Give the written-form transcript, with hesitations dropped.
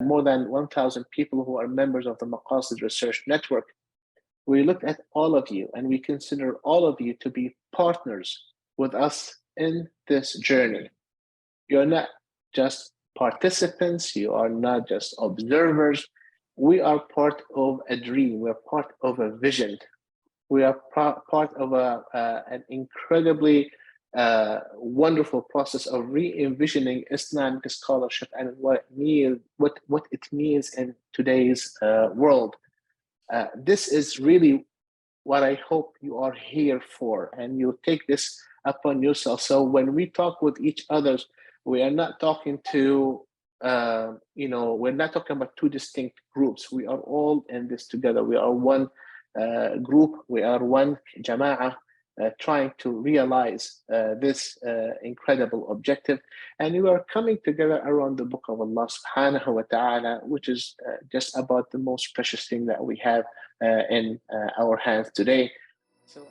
more than 1,000 people who are members of the Maqasid Research Network. We look at all of you and we consider all of you to be partners with us in this journey. You're not just participants, you are not just observers. We are part of a dream, we're part of a vision. We are part of an incredibly wonderful process of re-envisioning Islamic scholarship and what it means in today's world. This is really what I hope you are here for, and you take this upon yourself. So when we talk with each other, we are not talking to, we're not talking about two distinct groups. We are all in this together. We are one group. We are one jama'ah trying to realize this incredible objective. And we are coming together around the book of Allah subhanahu wa ta'ala, which is just about the most precious thing that we have in our hands today. So